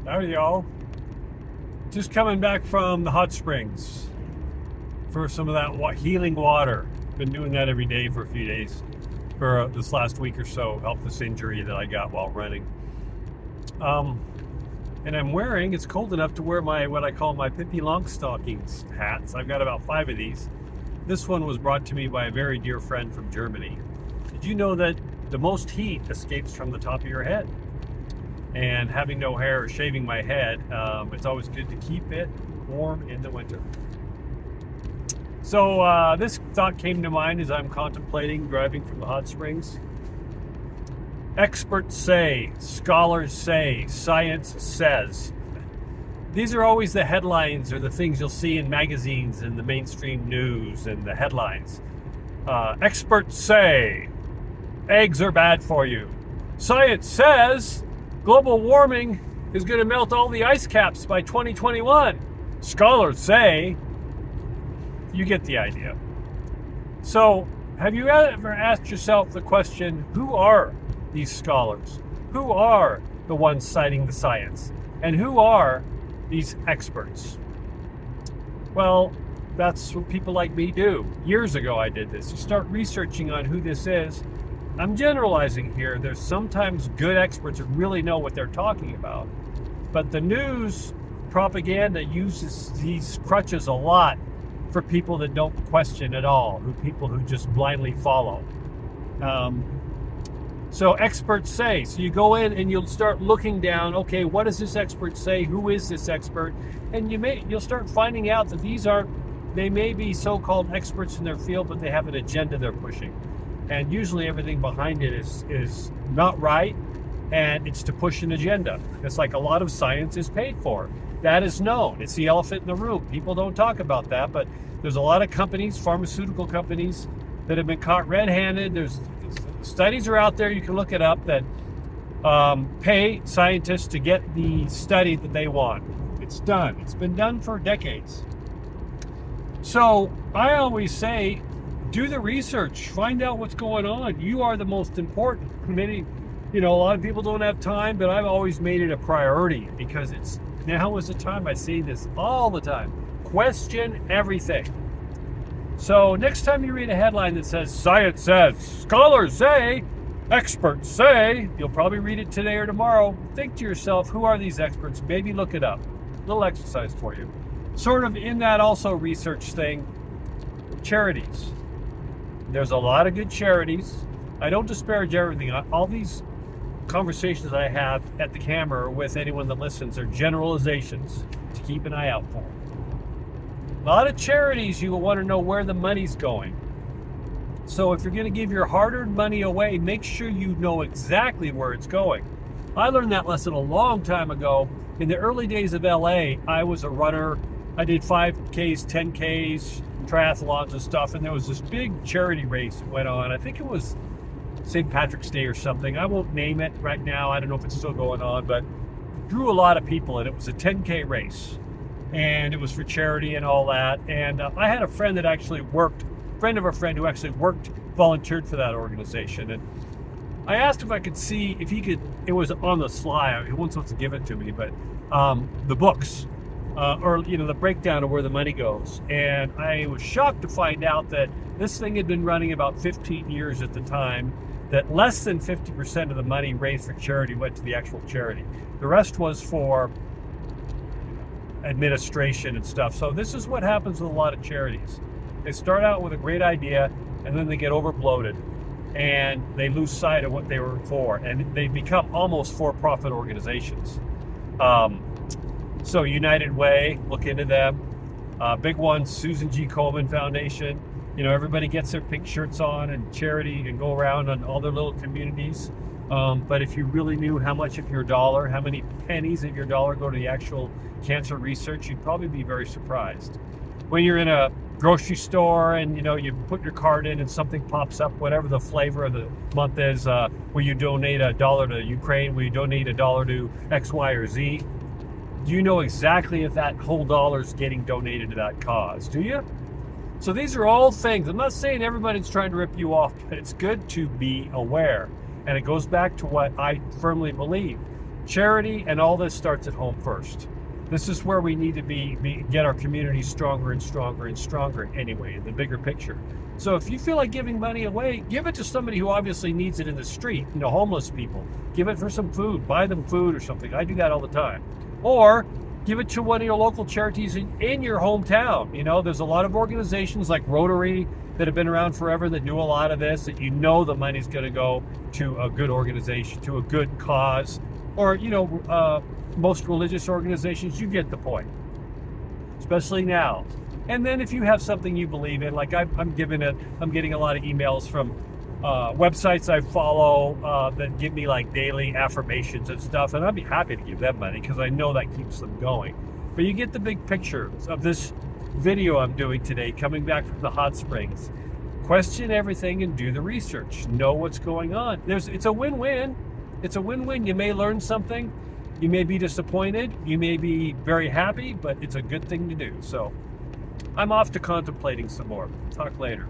Howdy, y'all. Just coming back from the hot springs for some of that healing water. Been doing that every day for a few days for this last week or so. Help this injury that I got while running. And I'm wearing, it's cold enough to wear my, what I call my Pippi Longstockings hats. I've got about 5 of these. This one was brought to me by a very dear friend from Germany. Did you know that the most heat escapes from the top of your head? And having no hair or shaving my head, it's always good to keep it warm in the winter. So this thought came to mind as I'm contemplating driving from the hot springs. Experts say, scholars say, science says. These are always the headlines or the things you'll see in magazines and the mainstream news and the headlines. Experts say, eggs are bad for you. Science says, global warming is going to melt all the ice caps by 2021. Scholars say, you get the idea. So, have you ever asked yourself the question, who are these scholars? Who are the ones citing the science? And who are these experts? Well, that's what people like me do. Years ago I did this. You start researching on who this is. I'm generalizing here. There's sometimes good experts who really know what they're talking about. But the news propaganda uses these crutches a lot for people that don't question at all, people who just blindly follow. So experts say, so you go in and you'll start looking down, okay, what does this expert say? Who is this expert? And you'll start finding out that they may be so-called experts in their field, but they have an agenda they're pushing. And usually everything behind it is not right, and it's to push an agenda. It's like a lot of science is paid for. That is known. It's the elephant in the room. People don't talk about that, but there's a lot of companies, pharmaceutical companies, that have been caught red-handed. There's studies are out there, you can look it up, that pay scientists to get the study that they want. It's done. It's been done for decades. So I always say, do the research, find out what's going on. You are the most important. Maybe, a lot of people don't have time, but I've always made it a priority because now is the time. I see this all the time. Question everything. So next time you read a headline that says, science says, scholars say, experts say, you'll probably read it today or tomorrow. Think to yourself, who are these experts? Maybe look it up. A little exercise for you. Sort of in that also research thing, charities. There's a lot of good charities. I don't disparage everything. All these conversations I have at the camera with anyone that listens are generalizations to keep an eye out for. A lot of charities, you will want to know where the money's going. So if you're going to give your hard-earned money away, make sure you know exactly where it's going. I learned that lesson a long time ago. In the early days of LA, I was a runner. I did 5Ks, 10Ks, triathlons and stuff, and there was this big charity race that went on. I think it was St. Patrick's Day or something. I won't name it right now. I don't know if it's still going on, but it drew a lot of people, and it was a 10K race. And it was for charity and all that. And I had a friend that actually friend of a friend who actually volunteered for that organization. And I asked if I could see if he could, it was on the sly, he wasn't supposed to give it to me, but the books, or the breakdown of where the money goes. And I was shocked to find out that this thing had been running about 15 years at the time, that less than 50% of the money raised for charity went to the actual charity. The rest was for administration and stuff. So this is what happens with a lot of charities. They start out with a great idea, and then they get overbloated, and they lose sight of what they were for, and they become almost for-profit organizations. So United Way, look into them. Big one, Susan G. Komen Foundation. Everybody gets their pink shirts on and charity and go around on all their little communities. But if you really knew how much of your dollar, how many pennies of your dollar go to the actual cancer research, you'd probably be very surprised. When you're in a grocery store and you put your card in and something pops up, whatever the flavor of the month is, will you donate $1 to Ukraine? Will you donate $1 to X, Y, or Z? Do you know exactly if that whole dollar is getting donated to that cause? Do you? So these are all things. I'm not saying everybody's trying to rip you off, but it's good to be aware. And it goes back to what I firmly believe. Charity and all this starts at home first. This is where we need to get our community stronger and stronger and stronger anyway, in the bigger picture. So if you feel like giving money away, give it to somebody who obviously needs it in the street, homeless people. Give it for some food, buy them food or something. I do that all the time. Or give it to one of your local charities in your hometown. There's a lot of organizations like Rotary that have been around forever that do a lot of this, that the money's going to go to a good organization, to a good cause, or, most religious organizations. You get the point, especially now. And then if you have something you believe in, like I'm getting a lot of emails from websites I follow that give me like daily affirmations and stuff, and I'd be happy to give them money because I know that keeps them going. But you get the big picture of this video I'm doing today, coming back from the hot springs. Question everything and do the research. Know what's going on. It's a win-win. It's a win-win. You may learn something. You may be disappointed. You may be very happy, but it's a good thing to do. So I'm off to contemplating some more. Talk later.